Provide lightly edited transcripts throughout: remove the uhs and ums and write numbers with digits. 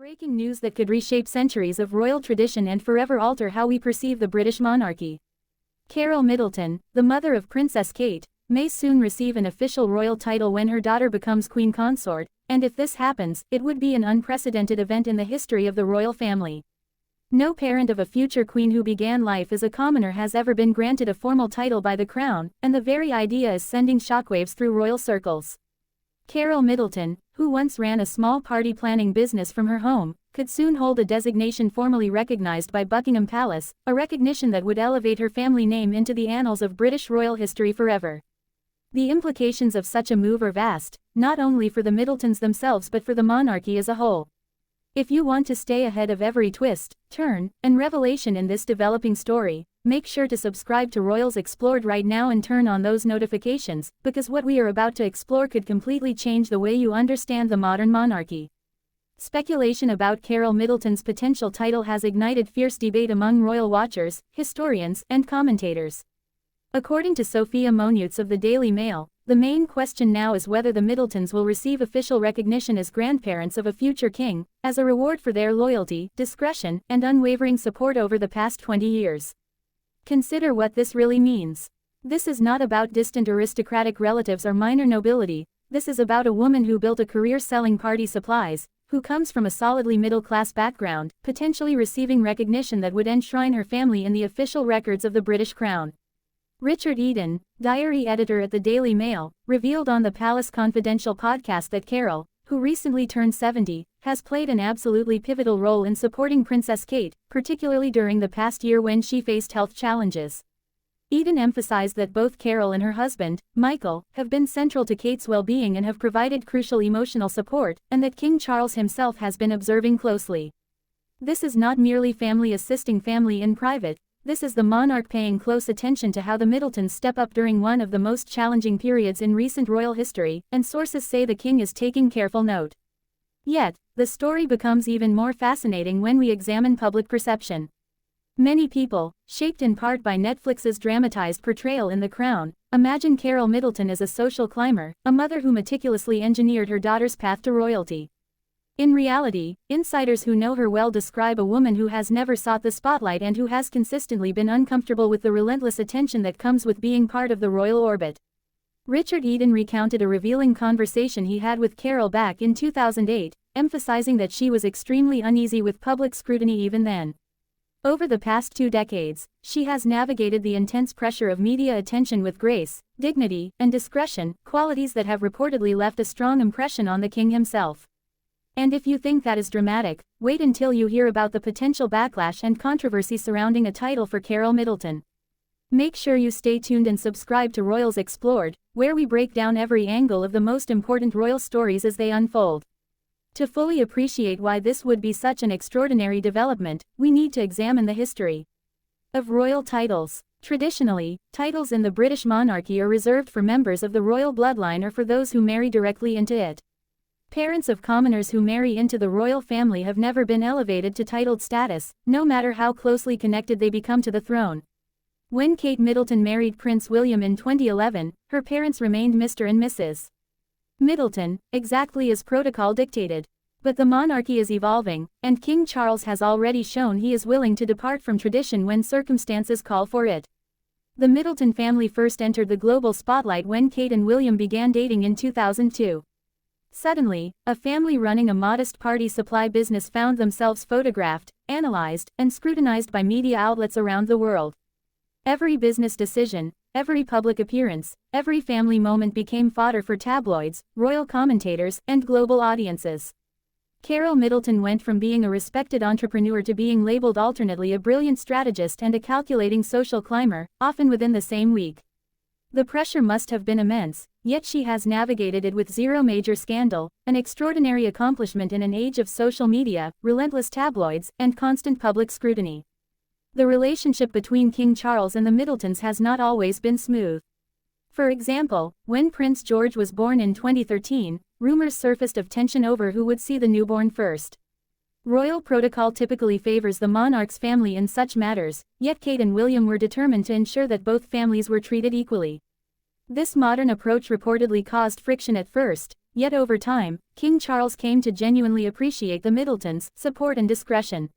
Breaking news that could reshape centuries of royal tradition and forever alter how we perceive the British monarchy. Carole Middleton, the mother of Princess Kate, may soon receive an official royal title when her daughter becomes Queen Consort, and if this happens, it would be an unprecedented event in the history of the royal family. No parent of a future queen who began life as a commoner has ever been granted a formal title by the crown, and the very idea is sending shockwaves through royal circles. Carole Middleton, who once ran a small party planning business from her home, could soon hold a designation formally recognized by Buckingham Palace, a recognition that would elevate her family name into the annals of British royal history forever. The implications of such a move are vast, not only for the Middletons themselves but for the monarchy as a whole. If you want to stay ahead of every twist, turn, and revelation in this developing story, make sure to subscribe to Royals Explored right now and turn on those notifications, because what we are about to explore could completely change the way you understand the modern monarchy. Speculation about Carole Middleton's potential title has ignited fierce debate among royal watchers, historians, and commentators. According to Sophia Monutes of the Daily Mail, the main question now is whether the Middletons will receive official recognition as grandparents of a future king, as a reward for their loyalty, discretion, and unwavering support over the past 20 years. Consider what this really means. This is not about distant aristocratic relatives or minor nobility, this is about a woman who built a career selling party supplies, who comes from a solidly middle-class background, potentially receiving recognition that would enshrine her family in the official records of the British Crown. Richard Eden, diary editor at the Daily Mail, revealed on the Palace Confidential podcast that Carole, who recently turned 70, has played an absolutely pivotal role in supporting Princess Kate, particularly during the past year when she faced health challenges. Eden emphasized that both Carole and her husband, Michael, have been central to Kate's well-being and have provided crucial emotional support, and that King Charles himself has been observing closely. This is not merely family assisting family in private. This is the monarch paying close attention to how the Middletons step up during one of the most challenging periods in recent royal history, and sources say the king is taking careful note. Yet, the story becomes even more fascinating when we examine public perception. Many people, shaped in part by Netflix's dramatized portrayal in The Crown, imagine Carole Middleton as a social climber, a mother who meticulously engineered her daughter's path to royalty. In reality, insiders who know her well describe a woman who has never sought the spotlight and who has consistently been uncomfortable with the relentless attention that comes with being part of the royal orbit. Richard Eden recounted a revealing conversation he had with Carole back in 2008, emphasizing that she was extremely uneasy with public scrutiny even then. Over the past 2 decades, she has navigated the intense pressure of media attention with grace, dignity, and discretion, qualities that have reportedly left a strong impression on the king himself. And if you think that is dramatic, wait until you hear about the potential backlash and controversy surrounding a title for Carole Middleton. Make sure you stay tuned and subscribe to Royals Explored, where we break down every angle of the most important royal stories as they unfold. To fully appreciate why this would be such an extraordinary development, we need to examine the history of royal titles. Traditionally, titles in the British monarchy are reserved for members of the royal bloodline or for those who marry directly into it. Parents of commoners who marry into the royal family have never been elevated to titled status, no matter how closely connected they become to the throne. When Kate Middleton married Prince William in 2011, her parents remained Mr. and Mrs. Middleton, exactly as protocol dictated. But the monarchy is evolving, and King Charles has already shown he is willing to depart from tradition when circumstances call for it. The Middleton family first entered the global spotlight when Kate and William began dating in 2002. Suddenly, a family running a modest party supply business found themselves photographed, analyzed, and scrutinized by media outlets around the world. Every business decision, every public appearance, every family moment became fodder for tabloids, royal commentators, and global audiences. Carole Middleton went from being a respected entrepreneur to being labeled alternately a brilliant strategist and a calculating social climber, often within the same week. The pressure must have been immense, yet she has navigated it with zero major scandal, an extraordinary accomplishment in an age of social media, relentless tabloids, and constant public scrutiny. The relationship between King Charles and the Middletons has not always been smooth. For example, when Prince George was born in 2013, rumors surfaced of tension over who would see the newborn first. Royal protocol typically favors the monarch's family in such matters, yet Kate and William were determined to ensure that both families were treated equally. This modern approach reportedly caused friction at first, yet over time, King Charles came to genuinely appreciate the Middletons' support and discretion.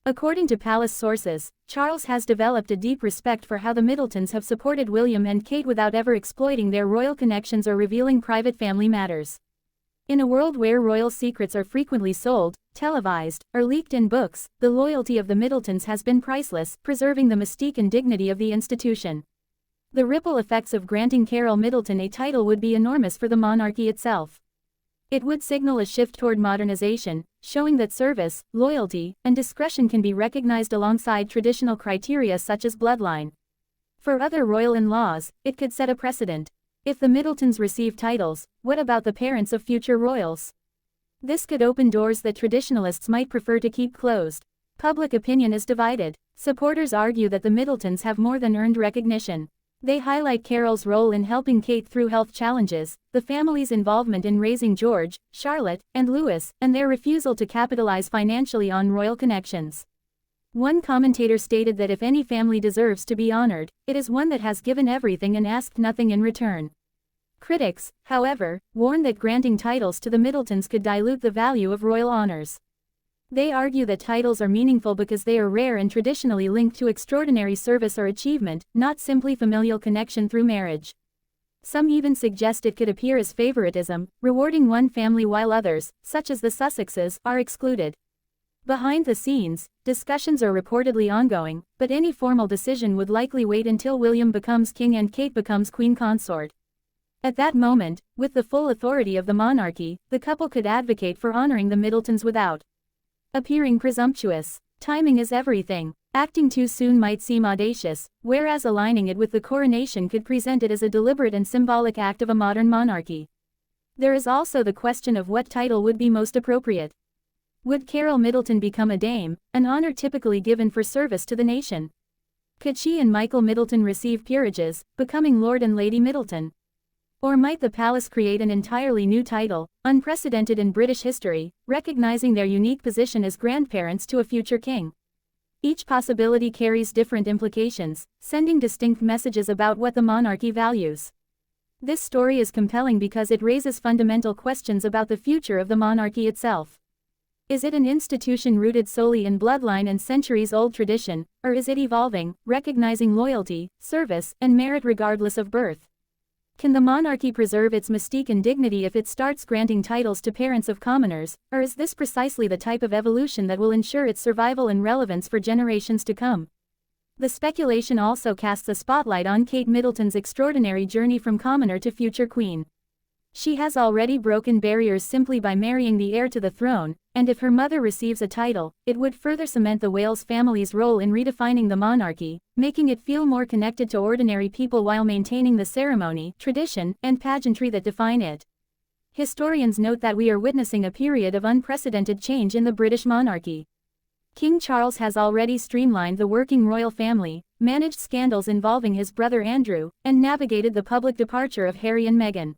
According to palace sources, Charles has developed a deep respect for how the Middletons have supported William and Kate without ever exploiting their royal connections or revealing private family matters. In a world where royal secrets are frequently sold, televised, or leaked in books, the loyalty of the Middletons has been priceless, preserving the mystique and dignity of the institution. The ripple effects of granting Carole Middleton a title would be enormous for the monarchy itself. It would signal a shift toward modernization, showing that service, loyalty, and discretion can be recognized alongside traditional criteria such as bloodline. For other royal in-laws, it could set a precedent. If the Middletons receive titles, what about the parents of future royals? This could open doors that traditionalists might prefer to keep closed. Public opinion is divided. Supporters argue that the Middletons have more than earned recognition. They highlight Carole's role in helping Kate through health challenges, the family's involvement in raising George, Charlotte, and Louis, and their refusal to capitalize financially on royal connections. One commentator stated that if any family deserves to be honored, it is one that has given everything and asked nothing in return. Critics, however, warn that granting titles to the Middletons could dilute the value of royal honors. They argue that titles are meaningful because they are rare and traditionally linked to extraordinary service or achievement, not simply familial connection through marriage. Some even suggest it could appear as favoritism, rewarding one family while others, such as the Sussexes, are excluded. Behind the scenes, discussions are reportedly ongoing, but any formal decision would likely wait until William becomes king and Kate becomes queen consort. At that moment, with the full authority of the monarchy, the couple could advocate for honoring the Middletons without appearing presumptuous. Timing is everything. Acting too soon might seem audacious, whereas aligning it with the coronation could present it as a deliberate and symbolic act of a modern monarchy. There is also the question of what title would be most appropriate. Would Carole Middleton become a dame, an honor typically given for service to the nation? Could she and Michael Middleton receive peerages, becoming Lord and Lady Middleton? Or might the palace create an entirely new title, unprecedented in British history, recognizing their unique position as grandparents to a future king? Each possibility carries different implications, sending distinct messages about what the monarchy values. This story is compelling because it raises fundamental questions about the future of the monarchy itself. Is it an institution rooted solely in bloodline and centuries-old tradition, or is it evolving, recognizing loyalty, service, and merit regardless of birth? Can the monarchy preserve its mystique and dignity if it starts granting titles to parents of commoners, or is this precisely the type of evolution that will ensure its survival and relevance for generations to come? The speculation also casts a spotlight on Kate Middleton's extraordinary journey from commoner to future queen. She has already broken barriers simply by marrying the heir to the throne, and if her mother receives a title, it would further cement the Wales family's role in redefining the monarchy, making it feel more connected to ordinary people while maintaining the ceremony, tradition, and pageantry that define it. Historians note that we are witnessing a period of unprecedented change in the British monarchy. King Charles has already streamlined the working royal family, managed scandals involving his brother Andrew, and navigated the public departure of Harry and Meghan.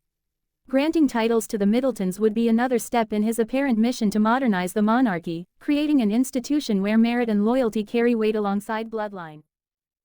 Granting titles to the Middletons would be another step in his apparent mission to modernize the monarchy, creating an institution where merit and loyalty carry weight alongside bloodline.